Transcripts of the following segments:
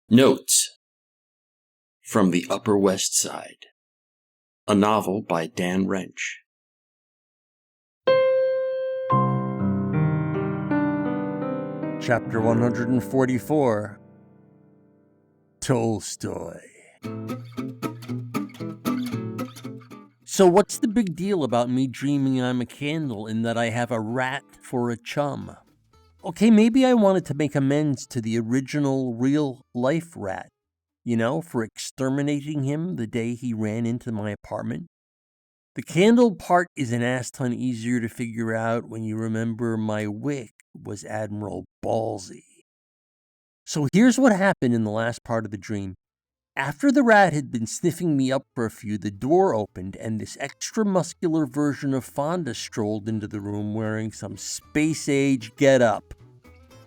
Notes from the Upper West Side, a novel by Dan Wrench. Chapter 144, Tolstoy. So what's the big deal about me dreaming I'm a candle and that I have a rat for a chum? Okay, maybe I wanted to make amends to the original real-life rat, for exterminating him the day he ran into my apartment. The candle part is an ass-ton easier to figure out when you remember my wick was Admiral Ballsy. So here's what happened in the last part of the dream. After the rat had been sniffing me up for a few, the door opened and this extra muscular version of Fonda strolled into the room wearing some space-age get-up,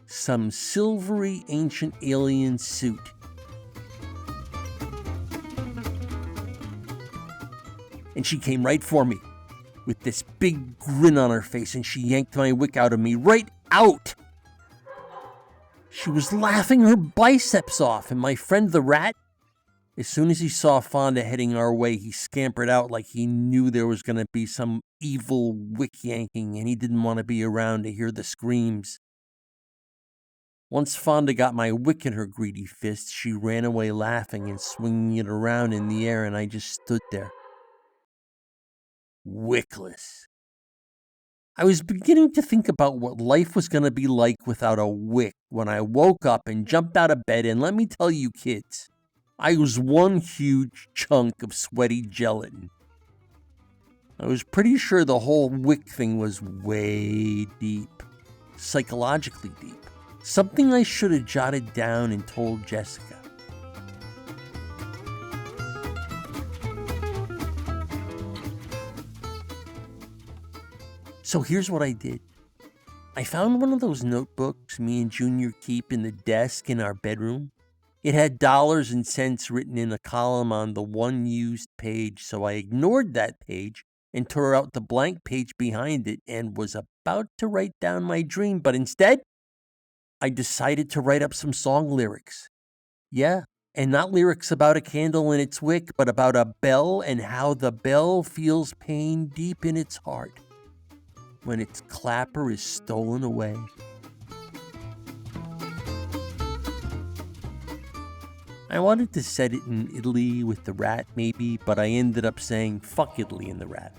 some silvery ancient alien suit. And she came right for me with this big grin on her face, and she yanked my wick out of me, right out. She was laughing her biceps off, and my friend the rat, as soon as he saw Fonda heading our way, he scampered out like he knew there was going to be some evil wick yanking, and he didn't want to be around to hear the screams. Once Fonda got my wick in her greedy fist, she ran away laughing and swinging it around in the air, and I just stood there, wickless. I was beginning to think about what life was going to be like without a wick when I woke up and jumped out of bed, and let me tell you kids, I was one huge chunk of sweaty gelatin. I was pretty sure the whole wick thing was way deep, psychologically deep, something I should have jotted down and told Jessica. So here's what I did. I found one of those notebooks me and Junior keep in the desk in our bedroom. It had dollars and cents written in a column on the one used page, so I ignored that page and tore out the blank page behind it and was about to write down my dream, but instead, I decided to write up some song lyrics. Yeah, and not lyrics about a candle in its wick, but about a bell and how the bell feels pain deep in its heart when its clapper is stolen away. I wanted to set it in Italy with the rat maybe, but I ended up saying fuck Italy and the rat.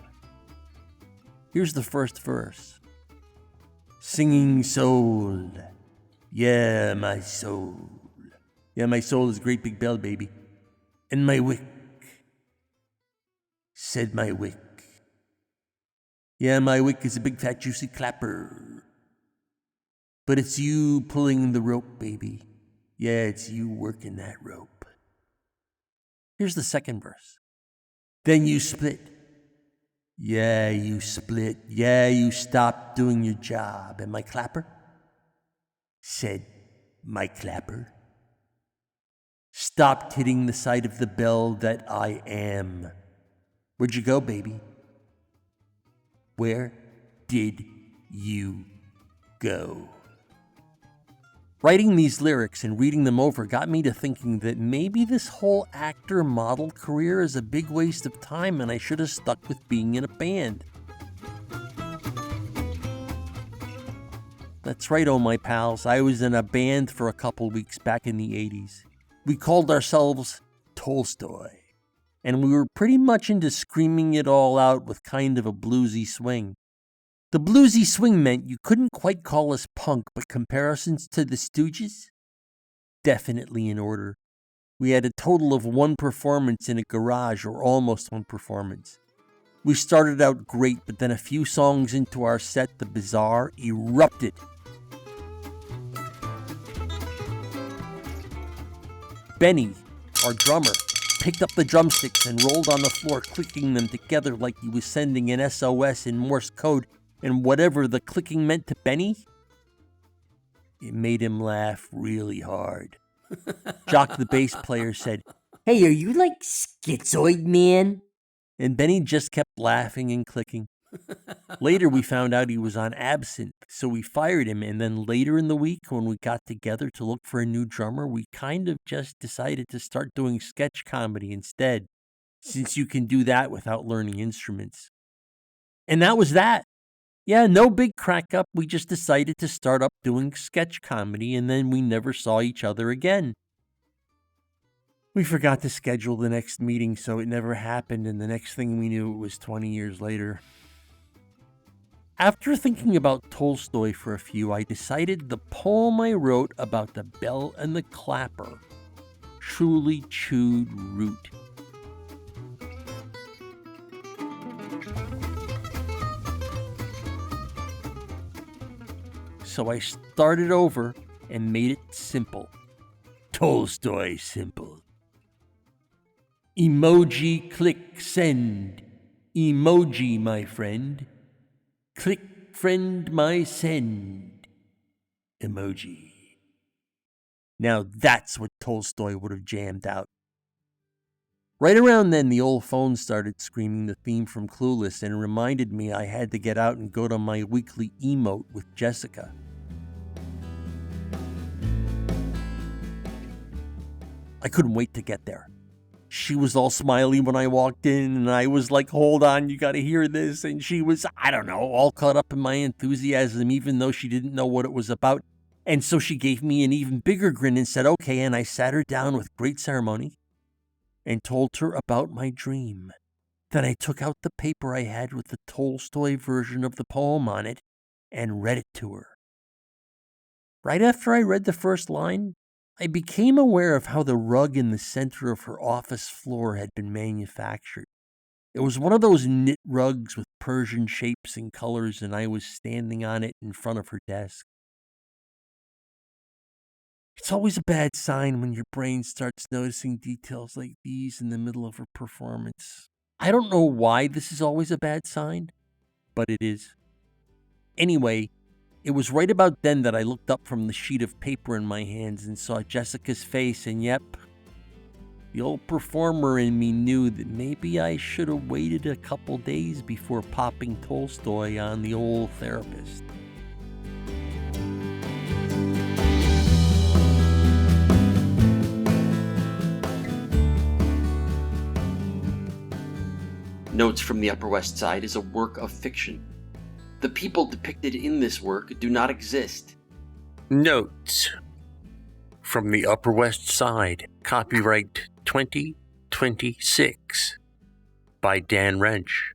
Here's the first verse. Singing soul, yeah, my soul. Yeah, my soul is a great big bell, baby. And my wick, said my wick. Yeah, my wick is a big fat juicy clapper. But it's you pulling the rope, baby. Yeah, it's you working that rope. Here's the second verse. Then you split. Yeah, you split. Yeah, you stopped doing your job. And my clapper? Said my clapper. Stopped hitting the side of the bell that I am. Where'd you go, baby? Where did you go? Writing these lyrics and reading them over got me to thinking that maybe this whole actor-model career is a big waste of time and I should have stuck with being in a band. That's right, oh my pals, I was in a band for a couple weeks back in the 80s. We called ourselves Tolstoy, and we were pretty much into screaming it all out with kind of a bluesy swing. The bluesy swing meant you couldn't quite call us punk, but comparisons to the Stooges? Definitely in order. We had a total of one performance in a garage, or almost one performance. We started out great, but then a few songs into our set, the bizarre erupted. Benny, our drummer, picked up the drumsticks and rolled on the floor, clicking them together like he was sending an SOS in Morse code. And whatever the clicking meant to Benny, it made him laugh really hard. Jock, the bass player, said, Hey, are you like schizoid, man? and Benny just kept laughing and clicking. Later, we found out he was on absinthe, so we fired him. And then later in the week, when we got together to look for a new drummer, we kind of just decided to start doing sketch comedy instead, since you can do that without learning instruments. And that was that. Yeah, no big crack up. We just decided to start up doing sketch comedy, and then we never saw each other again. We forgot to schedule the next meeting, so it never happened, and the next thing we knew, it was 20 years later. After thinking about Tolstoy for a few, I decided the poem I wrote about the bell and the clapper truly chewed root. So I started over and made it simple. Tolstoy simple. Emoji click send. Emoji, my friend. Click friend my send. Emoji. Now that's what Tolstoy would have jammed out. Right around then, the old phone started screaming the theme from Clueless and reminded me I had to get out and go to my weekly emote with Jessica. I couldn't wait to get there. She was all smiley when I walked in, and I was like, hold on, you gotta hear this. And she was, I don't know, all caught up in my enthusiasm, even though she didn't know what it was about. And so she gave me an even bigger grin and said, okay, and I sat her down with great ceremony and told her about my dream. Then I took out the paper I had with the Tolstoy version of the poem on it and read it to her. Right after I read the first line, I became aware of how the rug in the center of her office floor had been manufactured. It was one of those knit rugs with Persian shapes and colors, and I was standing on it in front of her desk. It's always a bad sign when your brain starts noticing details like these in the middle of a performance. I don't know why this is always a bad sign, but it is. Anyway, it was right about then that I looked up from the sheet of paper in my hands and saw Jessica's face, and yep, the old performer in me knew that maybe I should have waited a couple days before popping Tolstoy on the old therapist. Notes from the Upper West Side is a work of fiction. The people depicted in this work do not exist. Notes from the Upper West Side, copyright 2026 by Dan Wrench.